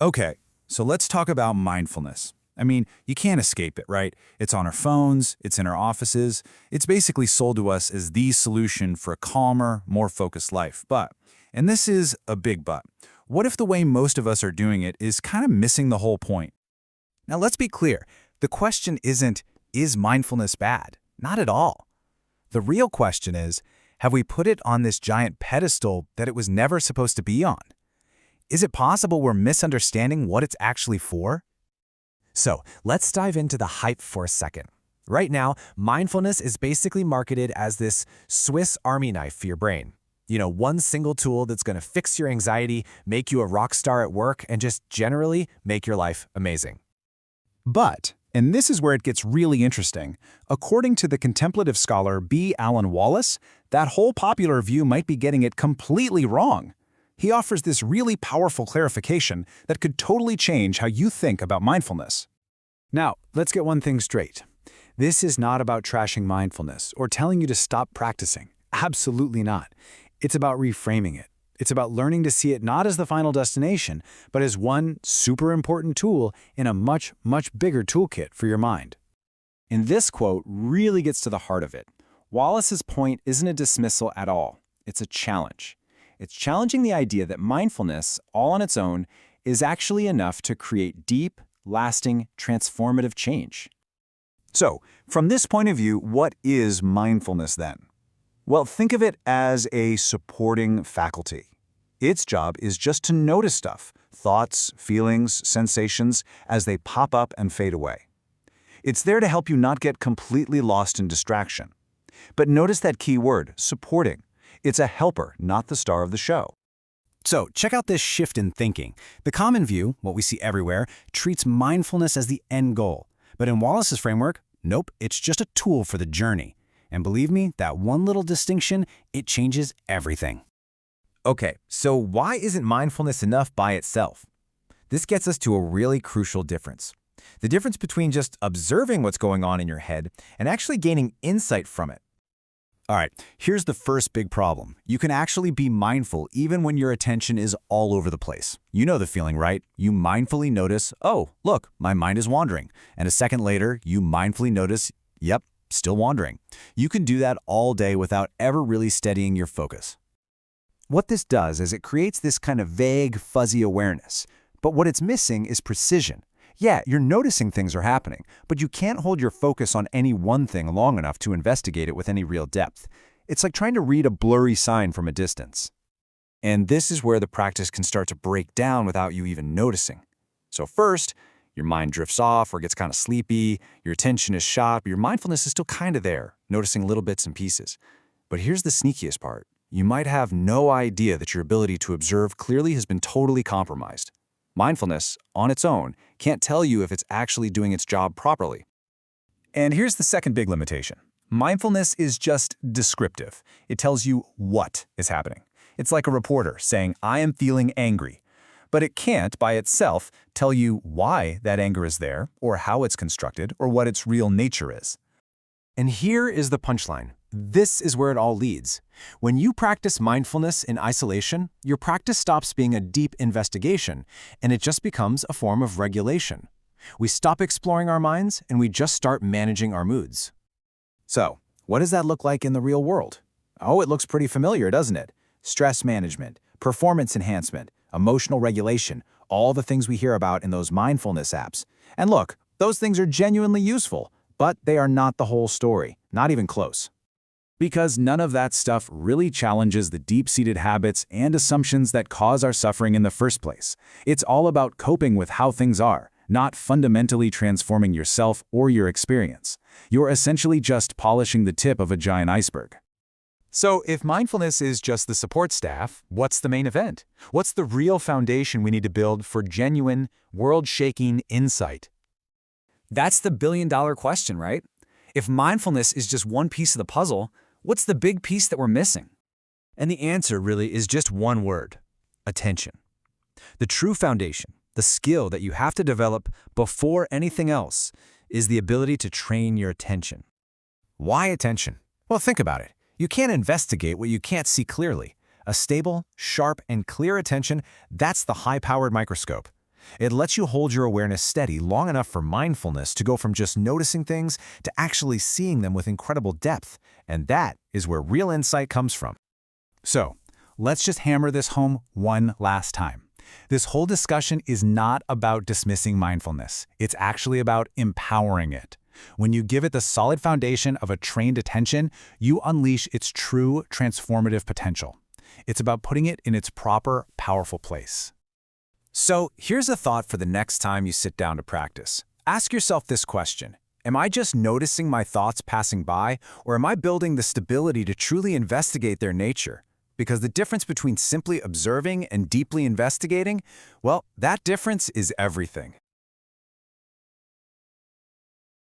Okay, so let's talk about mindfulness. I mean, you can't escape it, right? It's on our phones, it's in our offices. It's basically sold to us as the solution for a calmer, more focused life. But, and this is a big but, what if the way most of us are doing it is kind of missing the whole point? Now let's be clear. The question isn't, is mindfulness bad? Not at all. The real question is, have we put it on this giant pedestal that it was never supposed to be on? Is it possible we're misunderstanding what it's actually for? So let's dive into the hype for a second. Right now, mindfulness is basically marketed as this Swiss Army knife for your brain. You know, one single tool that's going to fix your anxiety, make you a rock star at work, and just generally make your life amazing. But, and this is where it gets really interesting, according to the contemplative scholar B. Alan Wallace, that whole popular view might be getting it completely wrong. He offers this really powerful clarification that could totally change how you think about mindfulness. Now, let's get one thing straight. This is not about trashing mindfulness or telling you to stop practicing. Absolutely not. It's about reframing it. It's about learning to see it not as the final destination, but as one super important tool in a much, much bigger toolkit for your mind. And this quote really gets to the heart of it. Wallace's point isn't a dismissal at all. It's a challenge. It's challenging the idea that mindfulness, all on its own, is actually enough to create deep, lasting, transformative change. So, from this point of view, what is mindfulness then? Well, think of it as a supporting faculty. Its job is just to notice stuff, thoughts, feelings, sensations, as they pop up and fade away. It's there to help you not get completely lost in distraction. But notice that key word, supporting. It's a helper, not the star of the show. So check out this shift in thinking. The common view, what we see everywhere, treats mindfulness as the end goal. But in Wallace's framework, nope, it's just a tool for the journey. And believe me, that one little distinction, it changes everything. Okay, so why isn't mindfulness enough by itself? This gets us to a really crucial difference. The difference between just observing what's going on in your head and actually gaining insight from it. All right, here's the first big problem. You can actually be mindful even when your attention is all over the place. You know the feeling, right? You mindfully notice, oh, look, my mind is wandering. And a second later, you mindfully notice, yep, still wandering. You can do that all day without ever really steadying your focus. What this does is it creates this kind of vague, fuzzy awareness. But what it's missing is precision. Yeah, you're noticing things are happening, but you can't hold your focus on any one thing long enough to investigate it with any real depth. It's like trying to read a blurry sign from a distance. And this is where the practice can start to break down without you even noticing. So first, your mind drifts off or gets kind of sleepy, your attention is shot, but your mindfulness is still kind of there, noticing little bits and pieces. But here's the sneakiest part. You might have no idea that your ability to observe clearly has been totally compromised. Mindfulness, on its own, can't tell you if it's actually doing its job properly. And here's the second big limitation. Mindfulness is just descriptive. It tells you what is happening. It's like a reporter saying, I am feeling angry. But it can't, by itself, tell you why that anger is there, or how it's constructed, or what its real nature is. And here is the punchline. This is where it all leads. When you practice mindfulness in isolation, your practice stops being a deep investigation, and it just becomes a form of regulation. We stop exploring our minds, and we just start managing our moods. So, what does that look like in the real world? Oh, it looks pretty familiar, doesn't it? Stress management, performance enhancement, emotional regulation, all the things we hear about in those mindfulness apps. And look, those things are genuinely useful, but they are not the whole story, not even close. Because none of that stuff really challenges the deep-seated habits and assumptions that cause our suffering in the first place. It's all about coping with how things are, not fundamentally transforming yourself or your experience. You're essentially just polishing the tip of a giant iceberg. So if mindfulness is just the support staff, what's the main event? What's the real foundation we need to build for genuine, world-shaking insight? That's the billion-dollar question, right? If mindfulness is just one piece of the puzzle, what's the big piece that we're missing? And the answer really is just one word: attention. The true foundation, the skill that you have to develop before anything else, is the ability to train your attention. Why attention? Well, think about it. You can't investigate what you can't see clearly. A stable, sharp, and clear attention, that's the high-powered microscope. It lets you hold your awareness steady long enough for mindfulness to go from just noticing things to actually seeing them with incredible depth, and that is where real insight comes from. So, let's just hammer this home one last time. This whole discussion is not about dismissing mindfulness. It's actually about empowering it. When you give it the solid foundation of a trained attention, you unleash its true transformative potential. It's about putting it in its proper, powerful place. So, here's a thought for the next time you sit down to practice. Ask yourself this question: am I just noticing my thoughts passing by, or am I building the stability to truly investigate their nature? Because the difference between simply observing and deeply investigating, well, that difference is everything.